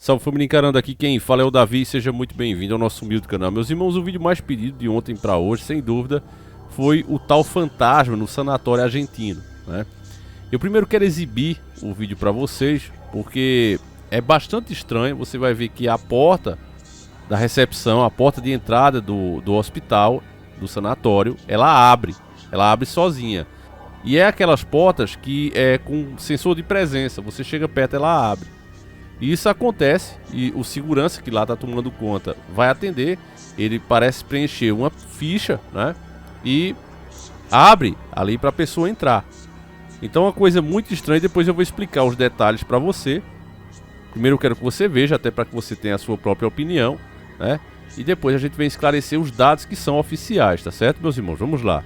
Salve família, encarando aqui quem fala é o Davi, seja muito bem-vindo ao nosso humilde canal. Meus irmãos, o vídeo mais pedido de ontem para hoje, sem dúvida, foi o tal fantasma no sanatório argentino, né? Eu primeiro quero exibir o vídeo para vocês, porque é bastante estranho. Você vai ver que a porta da recepção, a porta de entrada do hospital, do sanatório, ela abre sozinha. E é aquelas portas que é com sensor de presença, você chega perto, ela abre. E isso acontece, e o segurança que lá está tomando conta vai atender. Ele parece preencher uma ficha, né? E abre ali para a pessoa entrar. Então é uma coisa muito estranha. Depois eu vou explicar os detalhes para você. Primeiro eu quero que você veja, até para que você tenha a sua própria opinião, né? E depois a gente vem esclarecer os dados que são oficiais, tá certo, meus irmãos? Vamos lá.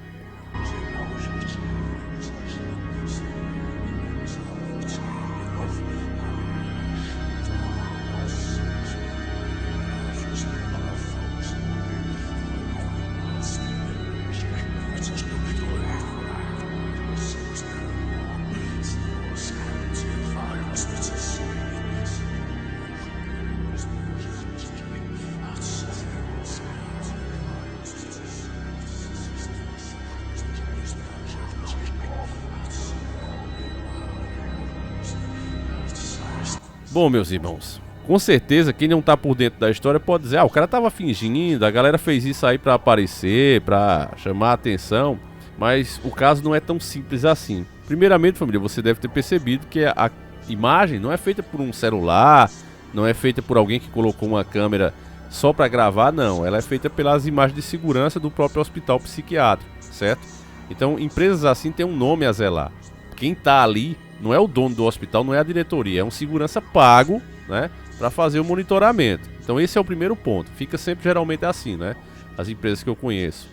Bom, meus irmãos, com certeza quem não tá por dentro da história pode dizer: ah, o cara tava fingindo, a galera fez isso aí pra aparecer, pra chamar a atenção. Mas o caso não é tão simples assim. Primeiramente, família, você deve ter percebido que a imagem não é feita por um celular, não é feita por alguém que colocou uma câmera só pra gravar, não. Ela é feita pelas imagens de segurança do próprio hospital psiquiátrico, certo? Então, empresas assim têm um nome a zelar. Quem tá ali não é o dono do hospital, não é a diretoria, é um segurança pago, né, para fazer o monitoramento. Então esse é o primeiro ponto. Fica sempre geralmente assim, né? As empresas que eu conheço,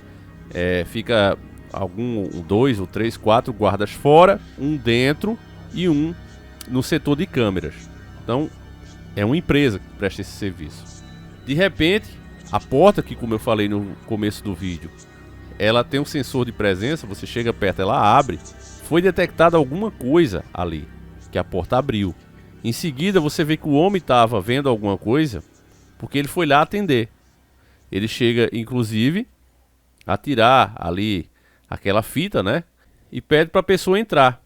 fica dois ou três, quatro guardas fora, um dentro e um no setor de câmeras. Então é uma empresa que presta esse serviço. De repente, a porta, que como eu falei no começo do vídeo, ela tem um sensor de presença. Você chega perto, ela abre. Foi detectada alguma coisa ali, que a porta abriu. Em seguida você vê que o homem estava vendo alguma coisa, porque ele foi lá atender. Ele chega inclusive a tirar ali aquela fita, né? E pede para a pessoa entrar.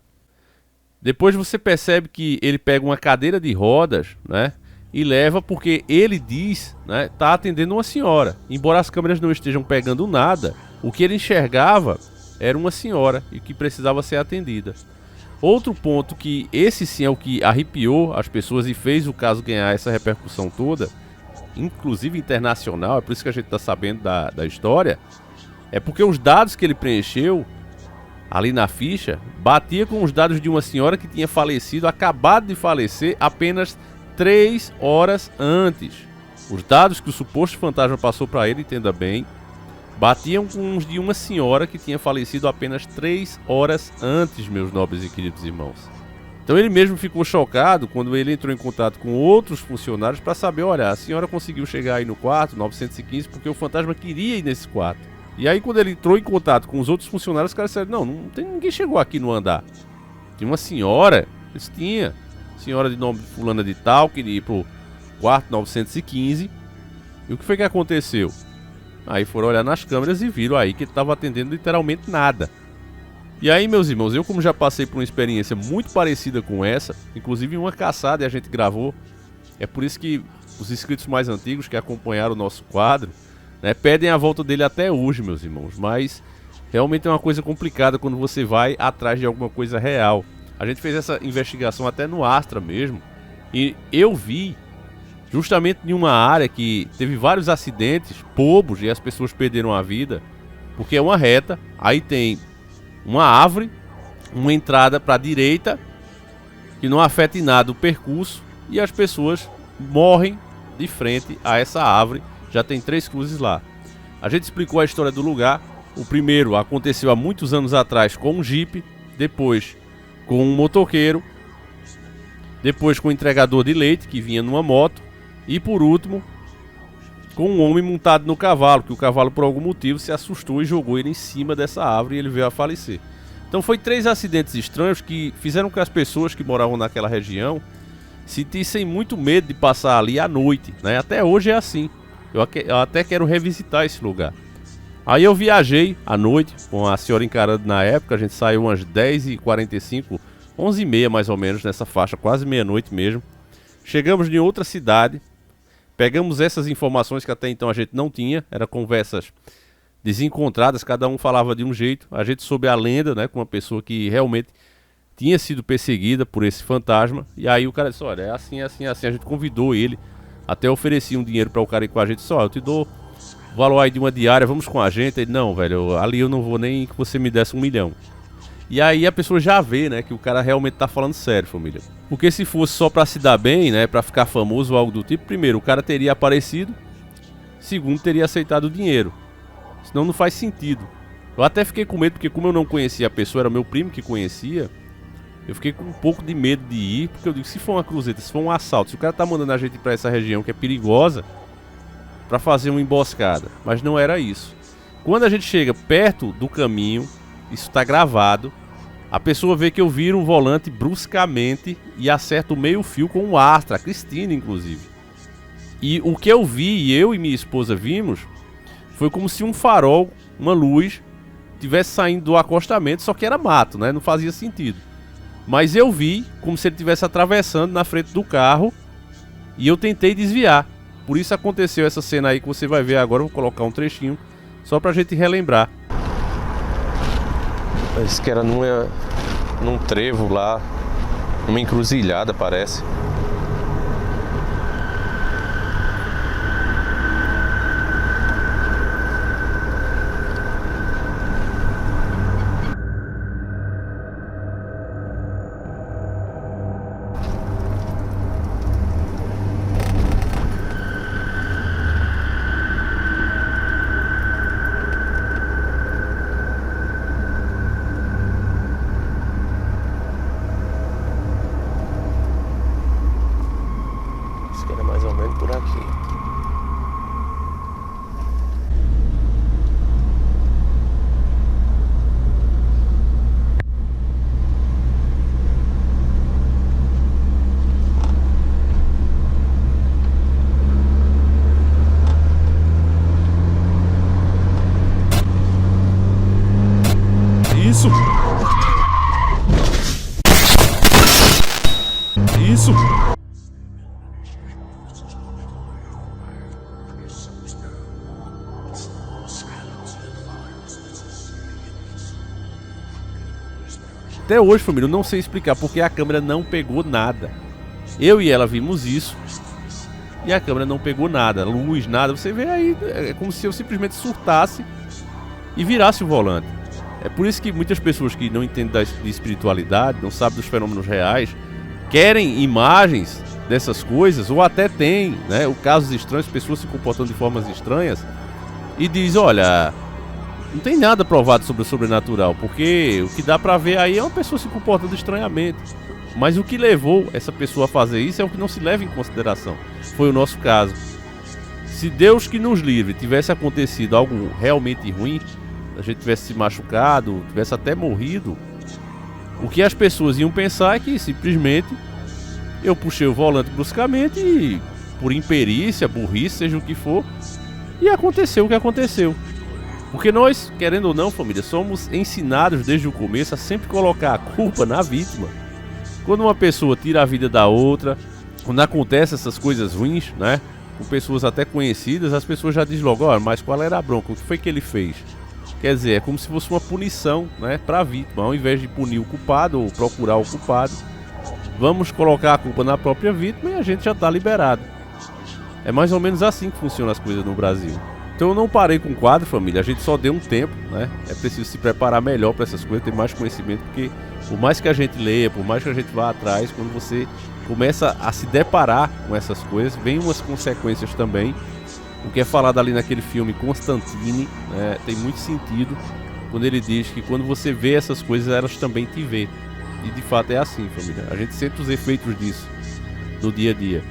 Depois você percebe que ele pega uma cadeira de rodas, né? E leva, porque ele diz, né? Tá atendendo uma senhora. Embora as câmeras não estejam pegando nada, o que ele enxergava era uma senhora e que precisava ser atendida. Outro ponto, que esse sim é o que arrepiou as pessoas e fez o caso ganhar essa repercussão toda, inclusive internacional, é por isso que a gente está sabendo da história, é porque os dados que ele preencheu ali na ficha batia com os dados de uma senhora que tinha falecido, acabado de falecer apenas 3 horas antes. Os dados que o suposto fantasma passou para ele, entenda bem, batiam com os de uma senhora que tinha falecido apenas 3 horas antes, meus nobres e queridos irmãos. Então ele mesmo ficou chocado quando ele entrou em contato com outros funcionários para saber: olha, a senhora conseguiu chegar aí no quarto 915 porque o fantasma queria ir nesse quarto. E aí quando ele entrou em contato com os outros funcionários, os caras disseram: não tem ninguém chegou aqui no andar. Tinha uma senhora, eles tinham, senhora de nome fulana de tal, queria ir pro quarto 915. E o que foi que aconteceu? Aí foram olhar nas câmeras e viram aí que ele estava atendendo literalmente nada. E aí, meus irmãos, eu como já passei por uma experiência muito parecida com essa, inclusive uma caçada, e a gente gravou. É por isso que os inscritos mais antigos que acompanharam o nosso quadro, né, pedem a volta dele até hoje, meus irmãos. Mas realmente é uma coisa complicada quando você vai atrás de alguma coisa real. A gente fez essa investigação até no Astra mesmo, e eu vi justamente em uma área que teve vários acidentes bobos e as pessoas perderam a vida, porque é uma reta, aí tem uma árvore, uma entrada para a direita que não afeta em nada o percurso, e as pessoas morrem de frente a essa árvore. Já tem 3 cruzes lá. A gente explicou a história do lugar. O primeiro aconteceu há muitos anos atrás com um jipe, depois com um motoqueiro, depois com um entregador de leite que vinha numa moto, e por último, com um homem montado no cavalo, que o cavalo por algum motivo se assustou e jogou ele em cima dessa árvore e ele veio a falecer. Então foi 3 acidentes estranhos que fizeram com que as pessoas que moravam naquela região sentissem muito medo de passar ali à noite, né? Até hoje é assim. Eu até quero revisitar esse lugar. Aí eu viajei à noite com a senhora encarando na época. A gente saiu umas 10h45, 11h30 mais ou menos, nessa faixa, quase meia-noite mesmo. Chegamos em outra cidade, pegamos essas informações que até então a gente não tinha. Eram conversas desencontradas, cada um falava de um jeito. A gente soube a lenda, né, com uma pessoa que realmente tinha sido perseguida por esse fantasma. E aí o cara disse, olha, é assim, é assim, é assim. A gente convidou ele, até oferecia um dinheiro para o cara ir com a gente. Disse, eu te dou o valor aí de uma diária, vamos com a gente. Ele, não, velho, ali eu não vou nem que você me desse 1 milhão. E aí a pessoa já vê, né, que o cara realmente tá falando sério, família. Porque se fosse só pra se dar bem, né, pra ficar famoso ou algo do tipo, primeiro, o cara teria aparecido, segundo, teria aceitado o dinheiro. Senão não faz sentido. Eu até fiquei com medo, porque como eu não conhecia a pessoa, era meu primo que conhecia, eu fiquei com um pouco de medo de ir, porque eu digo, se for uma cruzeta, se for um assalto, se o cara tá mandando a gente ir pra essa região que é perigosa, pra fazer uma emboscada. Mas não era isso. Quando a gente chega perto do caminho, isso tá gravado, a pessoa vê que eu viro o volante bruscamente e acerto o meio fio com um Astra, a Cristina inclusive. E o que eu vi, eu e minha esposa vimos, foi como se um farol, uma luz, tivesse saindo do acostamento, só que era mato, né? Não fazia sentido. Mas eu vi como se ele estivesse atravessando na frente do carro e eu tentei desviar. Por isso aconteceu essa cena aí que você vai ver agora. Eu vou colocar um trechinho só pra gente relembrar. Parece que era num trevo lá, uma encruzilhada, parece. Mais ou menos por aqui. Isso. Isso. Até hoje, família, eu não sei explicar porque a câmera não pegou nada. Eu e ela vimos isso e a câmera não pegou nada, luz, nada. Você vê aí, é como se eu simplesmente surtasse e virasse o volante. É por isso que muitas pessoas que não entendem de espiritualidade, não sabem dos fenômenos reais, querem imagens dessas coisas, ou até tem, né, o casos estranhos, pessoas se comportando de formas estranhas, e diz, olha, não tem nada provado sobre o sobrenatural, porque o que dá pra ver aí é uma pessoa se comportando estranhamente. Mas o que levou essa pessoa a fazer isso é o que não se leva em consideração. Foi o nosso caso. Se Deus que nos livre tivesse acontecido algo realmente ruim, a gente tivesse se machucado, tivesse até morrido, o que as pessoas iam pensar é que simplesmente eu puxei o volante bruscamente e, por imperícia, burrice, seja o que for, e aconteceu o que aconteceu. Porque nós, querendo ou não, família, somos ensinados desde o começo a sempre colocar a culpa na vítima. Quando uma pessoa tira a vida da outra, quando acontecem essas coisas ruins, né, com pessoas até conhecidas, as pessoas já dizem logo, mas qual era a bronca? O que foi que ele fez? Quer dizer, é como se fosse uma punição, né, para a vítima. Ao invés de punir o culpado ou procurar o culpado, vamos colocar a culpa na própria vítima e a gente já está liberado. É mais ou menos assim que funcionam as coisas no Brasil. Então eu não parei com o quadro, família, a gente só deu um tempo, né? É preciso se preparar melhor para essas coisas, ter mais conhecimento, porque por mais que a gente leia, por mais que a gente vá atrás, quando você começa a se deparar com essas coisas, vem umas consequências também. O que é falado ali naquele filme Constantine, né, tem muito sentido quando ele diz que quando você vê essas coisas, elas também te vê. E de fato é assim, família, a gente sente os efeitos disso no dia a dia.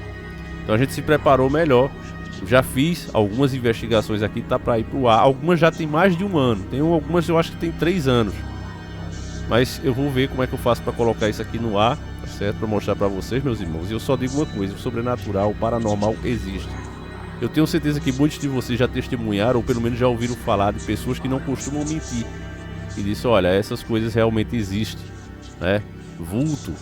Então a gente se preparou melhor. Já fiz algumas investigações aqui, tá para ir pro ar. Algumas já tem mais de um ano. Tem algumas eu acho que tem 3 anos. Mas eu vou ver como é que eu faço para colocar isso aqui no ar. tá certo? Para mostrar para vocês, meus irmãos. E eu só digo uma coisa: o sobrenatural, o paranormal existe. Eu tenho certeza que muitos de vocês já testemunharam, ou pelo menos já ouviram falar de pessoas que não costumam mentir. E disse: olha, essas coisas realmente existem, né? Vulto.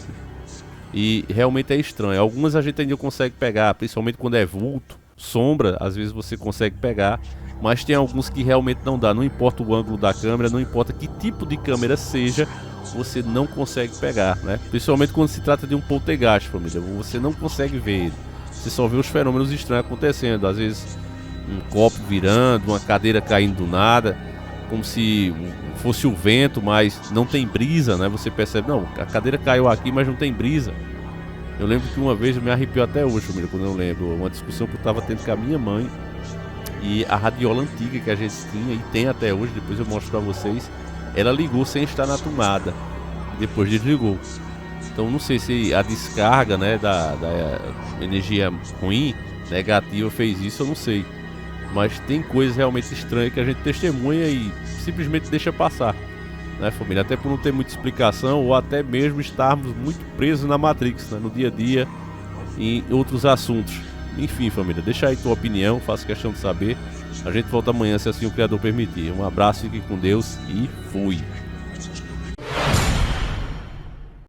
E realmente é estranho. Algumas a gente ainda consegue pegar, principalmente quando é vulto, sombra, às vezes você consegue pegar. Mas tem alguns que realmente não dá. Não importa o ângulo da câmera, não importa que tipo de câmera seja, você não consegue pegar, né? Principalmente quando se trata de um poltergeist, família. Você não consegue ver ele. Você só vê os fenômenos estranhos acontecendo. Às vezes um copo virando, uma cadeira caindo do nada, como se fosse o vento, mas não tem brisa, né? Você percebe, não, a cadeira caiu aqui, mas não tem brisa. Eu lembro que uma vez, eu me arrepio até hoje, família, quando eu lembro, uma discussão que eu estava tendo com a minha mãe. E a radiola antiga que a gente tinha, e tem até hoje, depois eu mostro pra vocês, ela ligou sem estar na tomada, depois desligou. Então não sei se a descarga, né, da energia ruim, negativa, fez isso, eu não sei. Mas tem coisas realmente estranhas que a gente testemunha e simplesmente deixa passar, né, família? Até por não ter muita explicação, ou até mesmo estarmos muito presos na Matrix, né, no dia a dia, em outros assuntos. Enfim, família, deixa aí tua opinião, faço questão de saber. A gente volta amanhã, se assim o Criador permitir. Um abraço, fique com Deus e fui!